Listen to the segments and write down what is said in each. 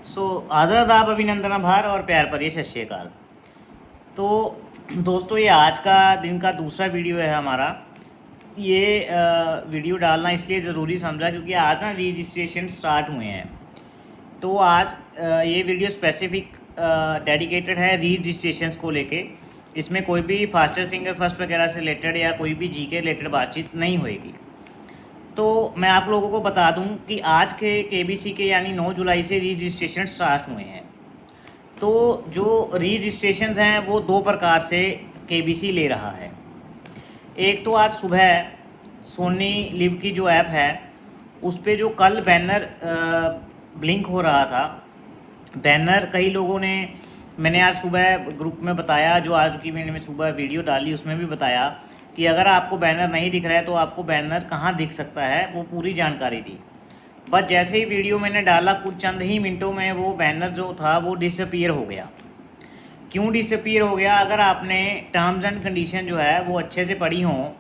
आदरादाब, अभिनंदन, आभार और प्यार भरी सत श्री अकाल। तो दोस्तों, ये आज का दिन का दूसरा वीडियो है हमारा। ये वीडियो डालना इसलिए ज़रूरी समझा क्योंकि आज ना रजिस्ट्रेशन स्टार्ट हुए हैं। तो आज ये वीडियो स्पेसिफिक डेडिकेटेड है रजिस्ट्रेशंस को लेके। इसमें कोई भी फास्टर फिंगर फर्स्ट वगैरह से रिलेटेड या कोई भी जी के रिलेटेड बातचीत नहीं होएगी। तो मैं आप लोगों को बता दूं कि आज के केबीसी के यानी 9 जुलाई से रजिस्ट्रेशन स्टार्ट हुए हैं। तो जो रजिस्ट्रेशन हैं वो दो प्रकार से केबीसी ले रहा है। एक तो आज सुबह सोनी लिव की जो ऐप है उस पर जो कल बैनर ब्लिंक हो रहा था, बैनर कई लोगों ने, मैंने आज सुबह ग्रुप में बताया, जो आज की मैंने सुबह वीडियो डाली उसमें भी बताया कि अगर आपको बैनर नहीं दिख रहा है तो आपको बैनर कहाँ दिख सकता है, वो पूरी जानकारी दी। बस जैसे ही वीडियो मैंने डाला कुछ चंद ही मिनटों में वो बैनर जो था वो डिसअपीयर हो गया। क्यों डिसअपीयर हो गया? अगर आपने टर्म्स एंड कंडीशन जो है वो अच्छे से पढ़ी हो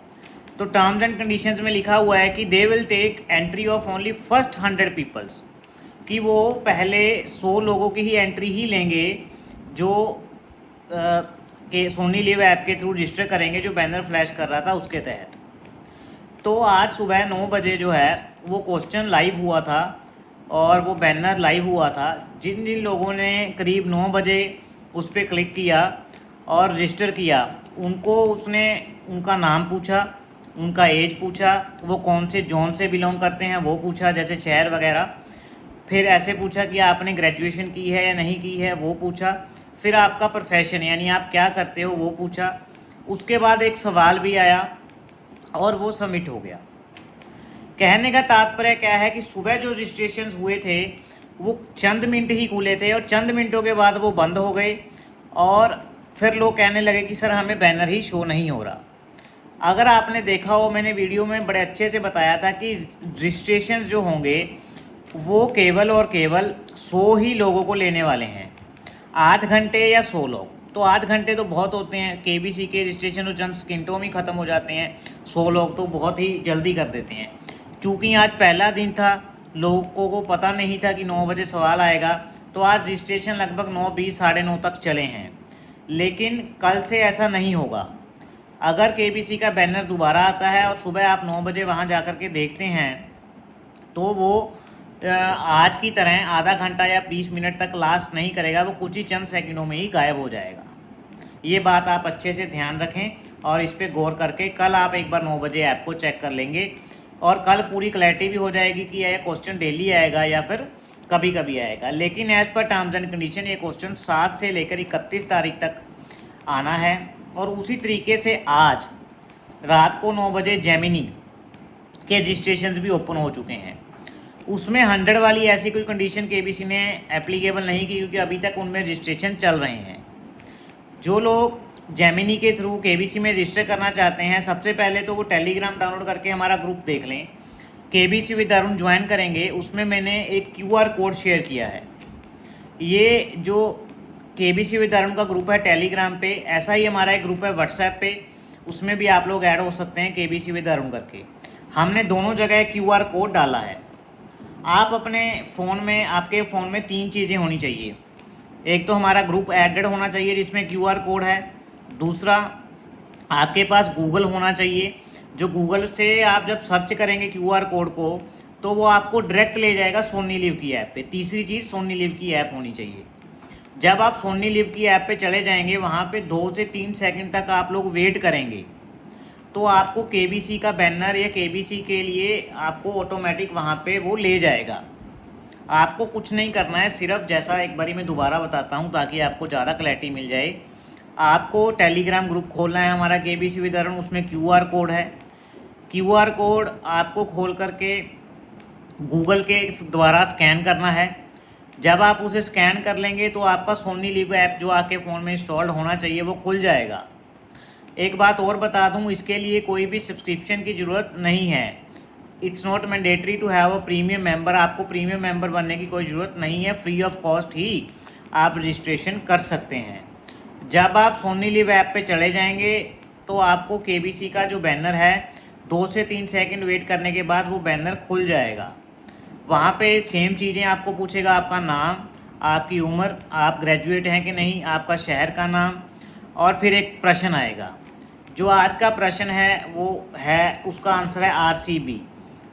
तो टर्म्स एंड कंडीशंस में लिखा हुआ है कि they will take entry of only first 100 peoples, कि वो पहले 100 लोगों की ही एंट्री ही लेंगे जो के सोनी लिव ऐप के थ्रू रजिस्टर करेंगे, जो बैनर फ्लैश कर रहा था उसके तहत। तो आज सुबह 9 बजे जो है वो क्वेश्चन लाइव हुआ था और वो बैनर लाइव हुआ था। जिन जिन लोगों ने करीब 9 बजे उस पर क्लिक किया और रजिस्टर किया, उनको उसने उनका नाम पूछा, उनका एज पूछा, वो कौन से जोन से बिलोंग करते हैं वो पूछा, जैसे शहर वगैरह। फिर ऐसे पूछा कि आपने ग्रेजुएशन की है या नहीं की है वो पूछा। फिर आपका प्रोफेशन यानी आप क्या करते हो वो पूछा। उसके बाद एक सवाल भी आया और वो सबमिट हो गया। कहने का तात्पर्य क्या है कि सुबह जो रजिस्ट्रेशन हुए थे वो चंद मिनट ही खुले थे और चंद मिनटों के बाद वो बंद हो गए और फिर लोग कहने लगे कि सर हमें बैनर ही शो नहीं हो रहा। अगर आपने देखा हो, मैंने वीडियो में बड़े अच्छे से बताया था कि रजिस्ट्रेशन जो होंगे वो केवल और केवल 100 ही लोगों को लेने वाले हैं। 8 घंटे या 100 लोग, तो 8 घंटे तो बहुत होते हैं। केबीसी के रजिस्ट्रेशन तो चंद सेकंडों में ख़त्म हो जाते हैं, 100 लोग तो बहुत ही जल्दी कर देते हैं। चूँकि आज पहला दिन था, लोगों को पता नहीं था कि 9 बजे सवाल आएगा, तो आज रजिस्ट्रेशन लगभग 9:20 साढ़े 9 तक चले हैं। लेकिन कल से ऐसा नहीं होगा। अगर केबीसी का बैनर दोबारा आता है और सुबह आप 9 बजे वहाँ जा कर के देखते हैं तो वो आज की तरह आधा घंटा या 20 मिनट तक लास्ट नहीं करेगा, वो कुछ ही चंद सेकंडों में ही गायब हो जाएगा। ये बात आप अच्छे से ध्यान रखें और इस पर गौर करके कल आप एक बार 9 बजे ऐप को चेक कर लेंगे और कल पूरी क्लैरिटी भी हो जाएगी कि यह क्वेश्चन डेली आएगा या फिर कभी कभी आएगा। लेकिन as per terms and condition ये क्वेश्चन 7 से लेकर 31 तारीख तक आना है। और उसी तरीके से आज रात को 9 बजे जेमिनी के रजिस्ट्रेशन भी ओपन हो चुके हैं। उसमें 100 वाली ऐसी कोई कंडीशन केबीसी ने एप्लीकेबल नहीं की क्योंकि अभी तक उनमें रजिस्ट्रेशन चल रहे हैं। जो लोग जेमिनी के थ्रू केबीसी में रजिस्टर करना चाहते हैं, सबसे पहले तो वो टेलीग्राम डाउनलोड करके हमारा ग्रुप देख लें। केबीसी विद अरुण ज्वाइन करेंगे, उसमें मैंने एक QR कोड शेयर किया है। ये जो केबीसी विद अरुण का ग्रुप है टेलीग्राम पे, ऐसा ही हमारा एक ग्रुप है व्हाट्सएप पे, उसमें भी आप लोग ऐड हो सकते हैं केबीसी विद अरुण करके। हमने दोनों जगह QR कोड डाला है। आप अपने फ़ोन में, आपके फ़ोन में 3 चीज़ें होनी चाहिए। एक तो हमारा ग्रुप एडेड होना चाहिए जिसमें QR कोड है। दूसरा, आपके पास गूगल होना चाहिए, जो गूगल से आप जब सर्च करेंगे QR कोड को तो वो आपको डायरेक्ट ले जाएगा सोनी लिव की ऐप पे। तीसरी चीज़, सोनी लिव की ऐप होनी चाहिए। जब आप सोनी लिव की ऐप पे चले जाएंगे, वहाँ पे 2 से 3 सेकंड तक आप लोग वेट करेंगे तो आपको केबीसी का बैनर या केबीसी के लिए आपको ऑटोमेटिक वहाँ पे वो ले जाएगा। आपको कुछ नहीं करना है, सिर्फ जैसा एक बारी मैं दोबारा बताता हूँ ताकि आपको ज़्यादा क्लैरिटी मिल जाए। आपको टेलीग्राम ग्रुप खोलना है हमारा केबीसी विद अरुण, उसमें QR कोड है। QR कोड आपको खोल करके गूगल के द्वारा स्कैन करना है। जब आप उसे स्कैन कर लेंगे तो आपका सोनी लिव ऐप जो आपके फ़ोन में इंस्टॉल्ड होना चाहिए वो खुल जाएगा। एक बात और बता दूं, इसके लिए कोई भी सब्सक्रिप्शन की ज़रूरत नहीं है। It's not mandatory to have a premium member. आपको प्रीमियम मेंबर बनने की कोई ज़रूरत नहीं है, फ्री ऑफ कॉस्ट ही आप रजिस्ट्रेशन कर सकते हैं। जब आप सोनी लिव ऐप पे चले जाएंगे तो आपको केबीसी का जो बैनर है 2 से 3 सेकंड वेट करने के बाद वो बैनर खुल जाएगा। वहाँ पे सेम चीज़ें आपको पूछेगा, आपका नाम, आपकी उम्र, आप ग्रेजुएट हैं कि नहीं, आपका शहर का नाम, और फिर एक प्रश्न आएगा। जो आज का प्रश्न है वो है, उसका आंसर है RCB,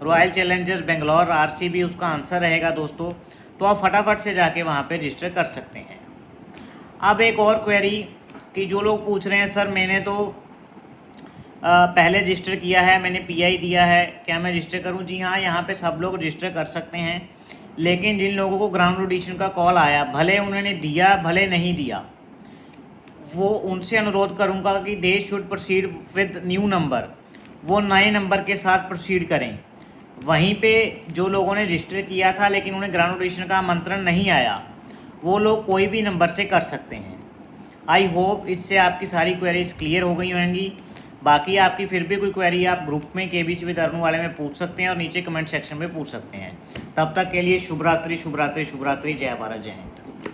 royal Challengers Bangalore, RCB उसका आंसर रहेगा दोस्तों। तो आप फटाफट से जाके वहाँ पे रजिस्टर कर सकते हैं। अब एक और क्वेरी कि जो लोग पूछ रहे हैं सर मैंने तो पहले रजिस्टर किया है, मैंने पीआई दिया है, क्या मैं रजिस्टर करूं? जी हाँ, यहाँ पे सब लोग रजिस्टर कर सकते हैं, लेकिन जिन लोगों को ग्राउंड ऑडिशन का कॉल आया, भले उन्होंने दिया भले नहीं दिया, वो उनसे अनुरोध करूँगा कि they should proceed with new number, वो नए नंबर के साथ प्रोसीड करें। वहीं पे जो लोगों ने रजिस्टर किया था लेकिन उन्हें ग्राउंड ऑडिशन का आमंत्रण नहीं आया, वो लोग कोई भी नंबर से कर सकते हैं। आई होप इससे आपकी सारी क्वेरीज क्लियर हो गई होंगी। बाकी आपकी फिर भी कोई क्वेरी आप ग्रुप में केबीसी विद अरुण वाले में पूछ सकते हैं और नीचे कमेंट सेक्शन में पूछ सकते हैं। तब तक के लिए शुभ रात्रि, शुभ रात्रि, शुभ रात्रि। जय भारत, जय हिंद।